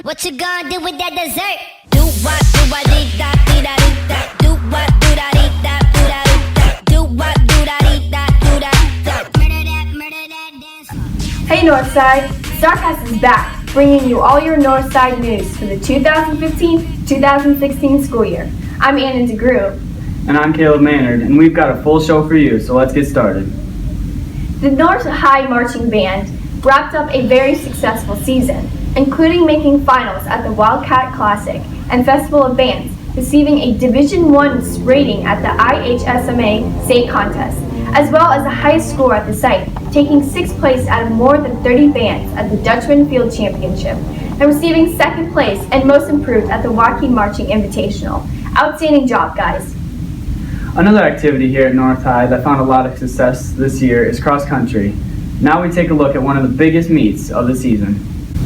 What you gonna do with that dessert? Do what, dee da dee da dee da. Do what, do da dee da do da dee da. Do what, do da dee da do da da. Murder that dance. Hey Northside, StarCast is back, bringing you all your Northside news for the 2015-2016 school year. I'm Anna DeGrew. And I'm Caleb Maynard, and we've got a full show for you, so let's get started. The North High Marching Band wrapped up a very successful season, including making finals at the Wildcat Classic and Festival of Bands, receiving a Division I rating at the IHSMA state contest, as well as the highest score at the site, taking 6th place out of more than 30 bands at the Dutchman Field Championship, and receiving 2nd place and most improved at the Waukee Marching Invitational. Outstanding job, guys. Another activity here at North High that found a lot of success this year is cross country. Now we take a look at one of the biggest meets of the season.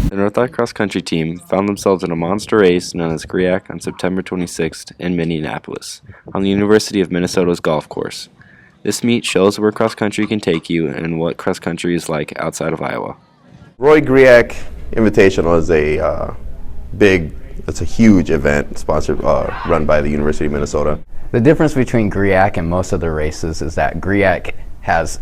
The North High cross country team found themselves in a monster race known as GRIAC on September 26th in Minneapolis on the University of Minnesota's golf course. This meet shows where cross country can take you and what cross country is like outside of Iowa. Roy GRIAC Invitational is it's a huge event sponsored, run by the University of Minnesota. The difference between GRIAC and most of the races is that GRIAC has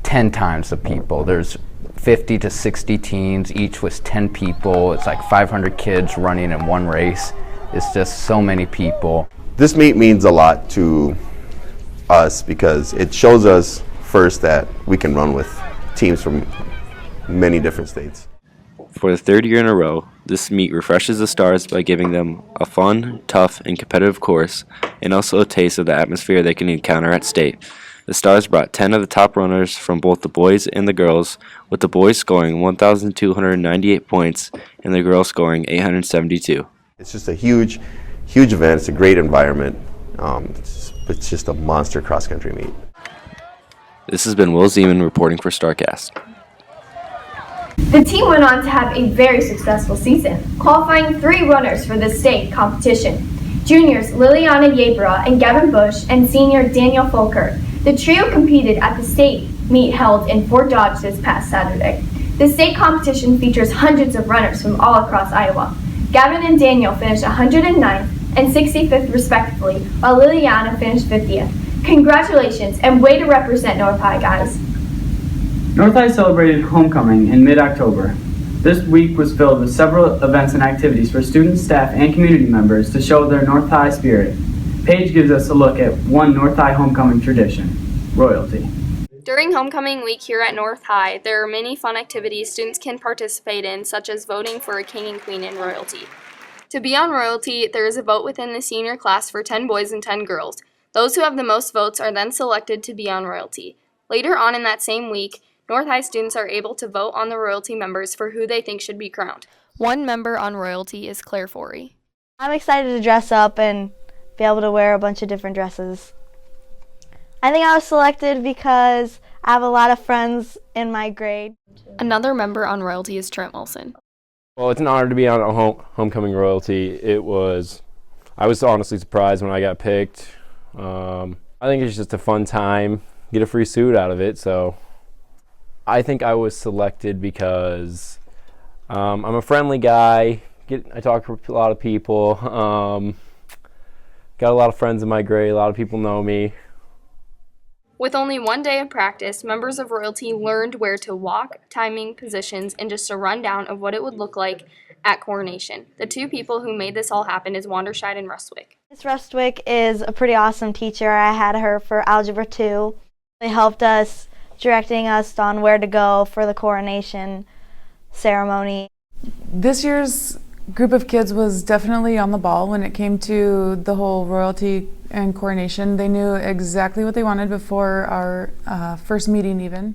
10 times the people. There's 50 to 60 teams, each with 10 people. It's like 500 kids running in one race. It's just so many people. This meet means a lot to us because it shows us first that we can run with teams from many different states. For the 3rd year in a row, this meet refreshes the Stars by giving them a fun, tough, and competitive course, and also a taste of the atmosphere they can encounter at state. The Stars brought 10 of the top runners from both the boys and the girls, with the boys scoring 1,298 points and the girls scoring 872. It's just a huge event. It's a great environment. It's just a monster cross-country meet. This has been Will Zeman reporting for StarCast. The team went on to have a very successful season, qualifying 3 runners for the state competition. Juniors Liliana Yebra and Gavin Bush and senior Daniel Folker. The trio competed at the state meet held in Fort Dodge this past Saturday. The state competition features hundreds of runners from all across Iowa. Gavin and Daniel finished 109th and 65th respectively, while Liliana finished 50th. Congratulations and way to represent North High, guys. North High celebrated homecoming in mid-October. This week was filled with several events and activities for students, staff, and community members to show their North High spirit. Paige gives us a look at one North High homecoming tradition, royalty. During homecoming week here at North High, there are many fun activities students can participate in, such as voting for a king and queen in royalty. To be on royalty, there is a vote within the senior class for 10 boys and 10 girls. Those who have the most votes are then selected to be on royalty. Later on in that same week, North High students are able to vote on the royalty members for who they think should be crowned. One member on royalty is Claire Forey. I'm excited to dress up and be able to wear a bunch of different dresses. I think I was selected because I have a lot of friends in my grade. Another member on royalty is Trent Wilson. Well, it's an honor to be on a homecoming royalty. I was honestly surprised when I got picked. I think it's just a fun time, get a free suit out of it, so I think I was selected because I'm a friendly guy. I talk to a lot of people. Got a lot of friends in my grade. A lot of people know me. With only one day of practice, members of royalty learned where to walk, timing, positions, and just a rundown of what it would look like at coronation. The 2 people who made this all happen is Wanderscheid and Rustwick. Miss Rustwick is a pretty awesome teacher. I had her for Algebra 2. They helped us, directing us on where to go for the coronation ceremony. This year's group of kids was definitely on the ball when it came to the whole royalty and coronation. They knew exactly what they wanted before our first meeting even.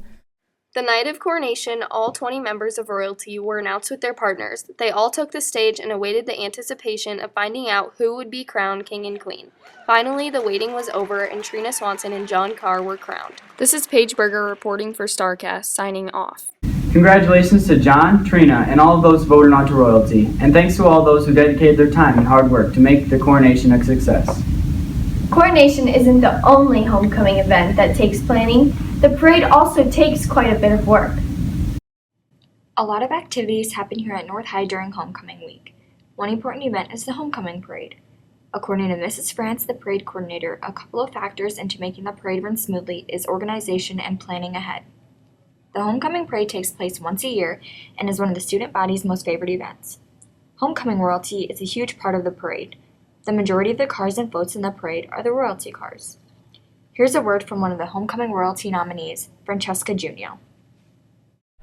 The night of coronation, all 20 members of royalty were announced with their partners. They all took the stage and awaited the anticipation of finding out who would be crowned king and queen. Finally, the waiting was over and Trina Swanson and John Carr were crowned. This is Paige Berger reporting for StarCast, signing off. Congratulations to John, Trina, and all of those voted onto royalty, and thanks to all those who dedicated their time and hard work to make the coronation a success. Coronation isn't the only homecoming event that takes planning. The parade also takes quite a bit of work. A lot of activities happen here at North High during homecoming week. One important event is the homecoming parade. According to Mrs. France, the parade coordinator, a couple of factors into making the parade run smoothly is organization and planning ahead. The homecoming parade takes place once a year and is one of the student body's most favorite events. Homecoming royalty is a huge part of the parade. The majority of the cars and floats in the parade are the royalty cars. Here's a word from one of the homecoming royalty nominees, Francesca Junio.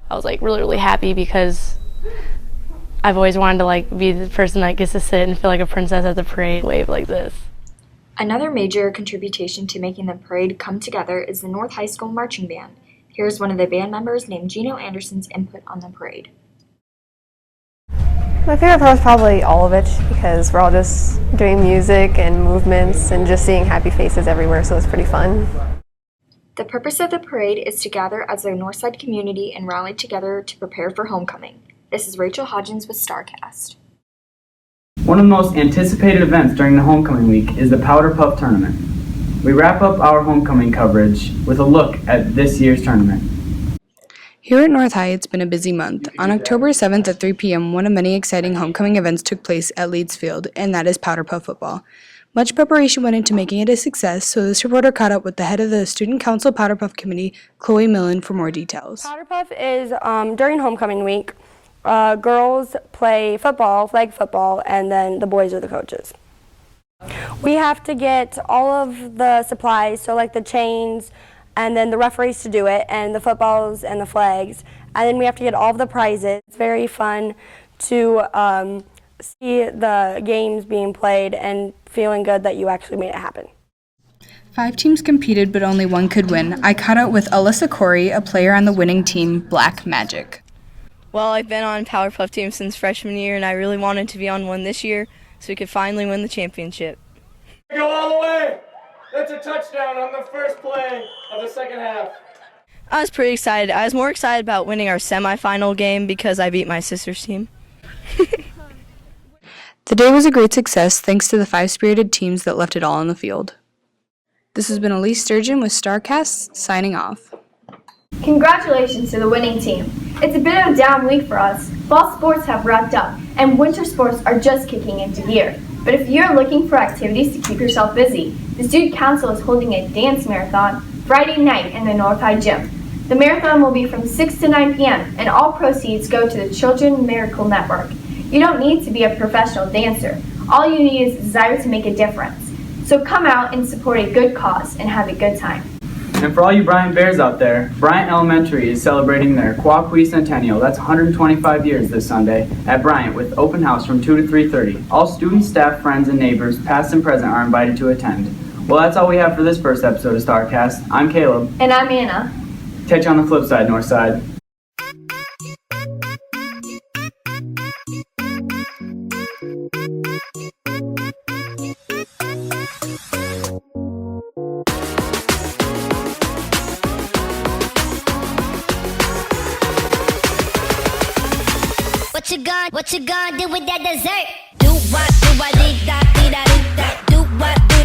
I was really happy because I've always wanted to be the person that gets to sit and feel like a princess at the parade, wave like this. Another major contribution to making the parade come together is the North High School Marching Band. Here's one of the band members named Gino Anderson's input on the parade. My favorite part was probably all of it because we're all just doing music and movements and just seeing happy faces everywhere, so it's pretty fun. The purpose of the parade is to gather as a Northside community and rally together to prepare for homecoming. This is Rachel Hodgins with StarCast. One of the most anticipated events during the homecoming week is the Powder Puff Tournament. We wrap up our homecoming coverage with a look at this year's tournament. Here at North High, it's been a busy month. On October 7th at 3 p.m., one of many exciting homecoming events took place at Leeds Field, and that is Powder Puff football. Much preparation went into making it a success, so this reporter caught up with the head of the Student Council Powder Puff Committee, Chloe Millen, for more details. Powder Puff is during homecoming week. Girls play football, flag football, and then the boys are the coaches. We have to get all of the supplies, so like the chains, and then the referees to do it, and the footballs and the flags, and then we have to get all of the prizes. It's very fun to see the games being played and feeling good that you actually made it happen. 5 teams competed, but only one could win. I caught up with Alyssa Corey, a player on the winning team, Black Magic. Well, I've been on Powder Puff team since freshman year, and I really wanted to be on one this year so we could finally win the championship. Go all the way! That's a touchdown on the first play of the second half. I was pretty excited. I was more excited about winning our semifinal game because I beat my sister's team. The day was a great success thanks to the 5 spirited teams that left it all on the field. This has been Elise Sturgeon with StarCast, signing off. Congratulations to the winning team. It's a bit of a down week for us. Fall sports have wrapped up, and winter sports are just kicking into gear. But if you're looking for activities to keep yourself busy, the Student Council is holding a dance marathon Friday night in the North High Gym. The marathon will be from 6 to 9 p.m., and all proceeds go to the Children's Miracle Network. You don't need to be a professional dancer. All you need is a desire to make a difference. So come out and support a good cause and have a good time. And for all you Bryant Bears out there, Bryant Elementary is celebrating their Quaqui Centennial. That's 125 years this Sunday at Bryant with open house from 2 to 3:30. All students, staff, friends, and neighbors, past and present, are invited to attend. Well, that's all we have for this first episode of StarCast. I'm Caleb. And I'm Anna. Catch you on the flip side, Northside. What you gonna do with that dessert? Do what, do I, dee da, dee da, dee da. Do what, do